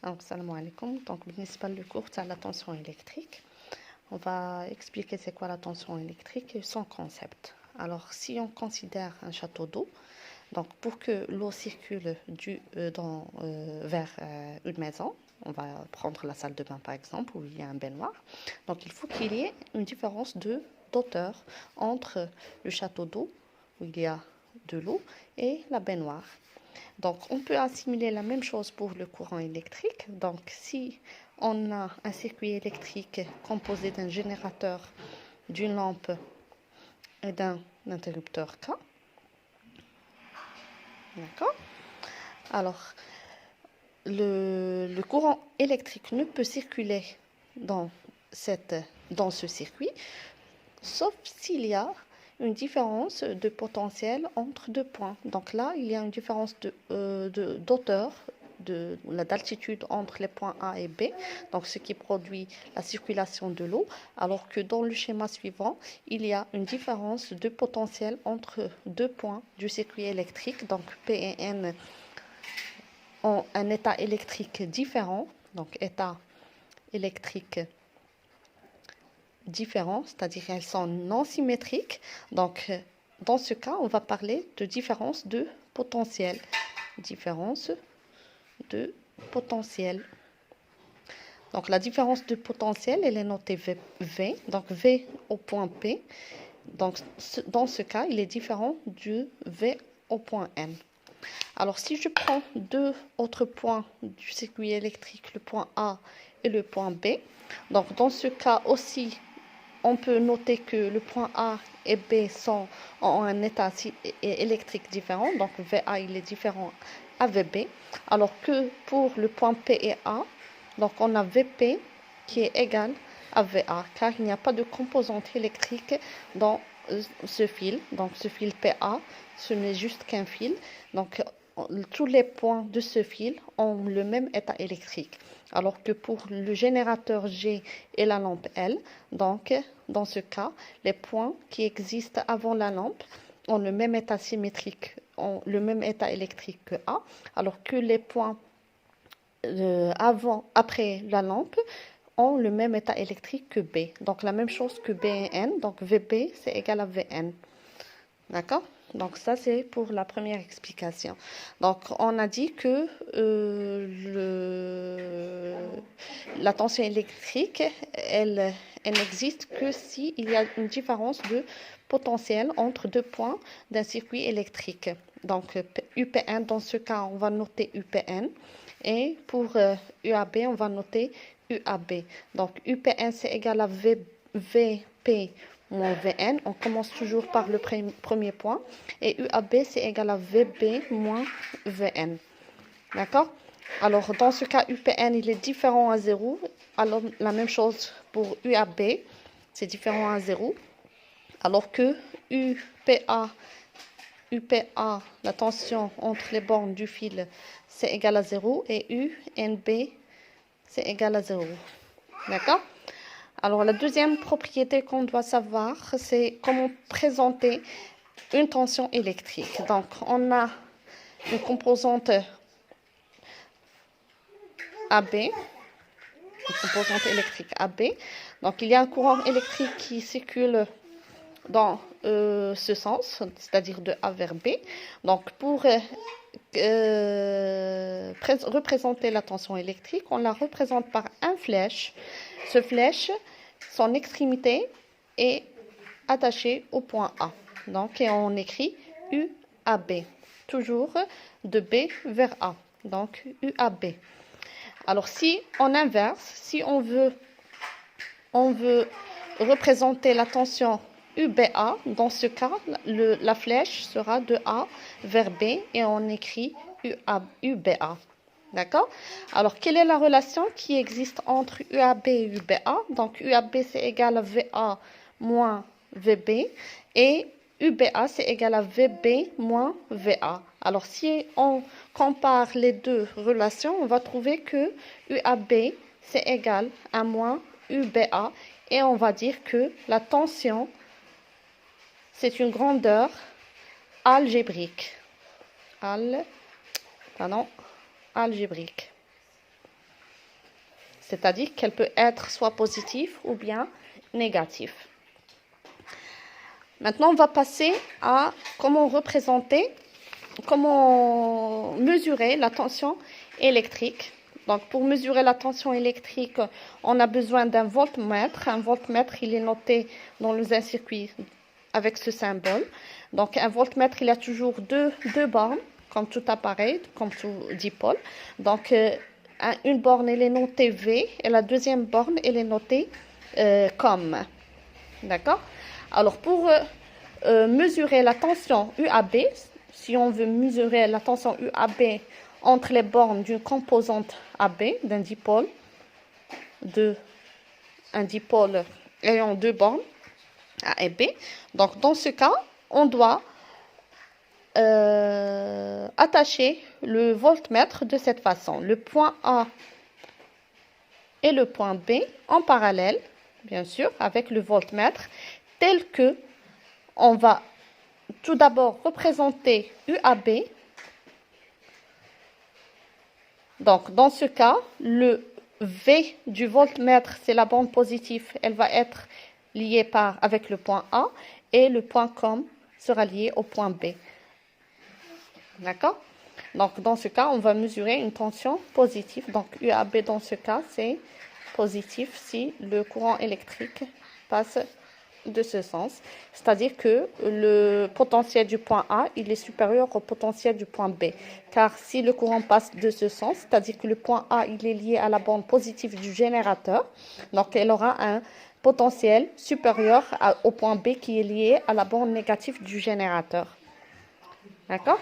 Alors, salam alaikum. Donc, le cours à la tension électrique. On va expliquer c'est quoi la tension électrique et son concept. Alors, si on considère un château d'eau, donc pour que l'eau circule vers une maison, on va prendre la salle de bain par exemple, où il y a un baignoire. Donc, il faut qu'il y ait une différence d'auteur entre le château d'eau, où il y a de l'eau, et la baignoire. Donc, on peut assimiler la même chose pour le courant électrique. Donc, si on a un circuit électrique composé d'un générateur, d'une lampe et d'un interrupteur K, d'accord? Alors, le courant électrique ne peut circuler dans, dans ce circuit, sauf s'il y a une différence de potentiel entre deux points. Donc là, il y a une différence d'auteur, d'altitude entre les points A et B, donc ce qui produit la circulation de l'eau, alors que dans le schéma suivant, il y a une différence de potentiel entre deux points du circuit électrique, donc P et N ont un état électrique différent, donc état électrique différents, c'est-à-dire elles sont non symétriques. Donc, dans ce cas, on va parler de différence de potentiel. Différence de potentiel. Donc, la différence de potentiel, elle est notée V. Donc, V au point P. Donc, dans ce cas, il est différent du V au point N. Alors, si je prends deux autres points du circuit électrique, le point A et le point B, donc dans ce cas aussi, on peut noter que le point A et B ont un état électrique différent, donc VA il est différent à VB, alors que pour le point P et A, donc on a VP qui est égal à VA, car il n'y a pas de composante électrique dans ce fil. Donc ce fil PA, ce n'est juste qu'un fil. Donc tous les points de ce fil ont le même état électrique. Alors que pour le générateur G et la lampe L, donc dans ce cas, les points qui existent avant la lampe ont le même état symétrique, ont le même état électrique que A, alors que les points après la lampe ont le même état électrique que B. Donc la même chose que B et N, donc VB c'est égal à VN. D'accord? Donc ça c'est pour la première explication. Donc on a dit que la tension électrique, elle n'existe que s'il y a une différence de potentiel entre deux points d'un circuit électrique. Donc UPN, dans ce cas on va noter UPN, et pour UAB on va noter UAB. Donc UPN c'est égal à VP moins Vn, on commence toujours par le premier point, et UAB c'est égal à VB moins Vn. D'accord? Alors dans ce cas, UPN il est différent à 0, alors la même chose pour UAB, c'est différent à 0, alors que UPA, la tension entre les bornes du fil, c'est égal à 0, et UNB c'est égal à 0. D'accord? Alors, la deuxième propriété qu'on doit savoir, c'est comment présenter une tension électrique. Donc, on a une composante AB, une composante électrique AB. Donc, il y a un courant électrique qui circule dans ce sens, c'est-à-dire de A vers B. Donc, pour représenter la tension électrique, on la représente par un flèche. Ce flèche, son extrémité est attachée au point A. Donc, et on écrit UAB, toujours de B vers A. Donc, UAB. Alors, si on inverse, si on veut représenter la tension UBA, dans ce cas, la flèche sera de A vers B et on écrit UBA. D'accord? Alors, quelle est la relation qui existe entre UAB et UBA? Donc, UAB, c'est égal à VA moins VB. Et UBA, c'est égal à VB moins VA. Alors, si on compare les deux relations, on va trouver que UAB, c'est égal à moins UBA. Et on va dire que la tension, c'est une grandeur algébrique. Algébrique. c'est-à-dire qu'elle peut être soit positive ou bien négative. Maintenant, on va passer à comment mesurer la tension électrique. Donc, pour mesurer la tension électrique, on a besoin d'un voltmètre. Un voltmètre, il est noté dans un circuit avec ce symbole. Donc, un voltmètre, il a toujours deux bornes, comme tout appareil, comme tout dipôle. Donc, une borne, elle est notée V, et la deuxième borne, elle est notée comme. D'accord? Alors, pour mesurer la tension UAB, si on veut mesurer la tension UAB entre les bornes d'une composante AB, d'un dipôle, un dipôle ayant deux bornes, A et B. Donc, dans ce cas, on doit attacher le voltmètre de cette façon. Le point A et le point B en parallèle, bien sûr, avec le voltmètre, tel que on va tout d'abord représenter UAB. Donc, dans ce cas, le V du voltmètre, c'est la borne positive, elle va être liée avec le point A et le point COM sera lié au point B. D'accord? Donc, dans ce cas, on va mesurer une tension positive. Donc, UAB, dans ce cas, c'est positif si le courant électrique passe de ce sens. C'est-à-dire que le potentiel du point A, il est supérieur au potentiel du point B. Car si le courant passe de ce sens, c'est-à-dire que le point A, il est lié à la borne positive du générateur. Donc, elle aura un potentiel supérieur au point B qui est lié à la borne négative du générateur. D'accord?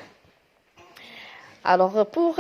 Alors, pour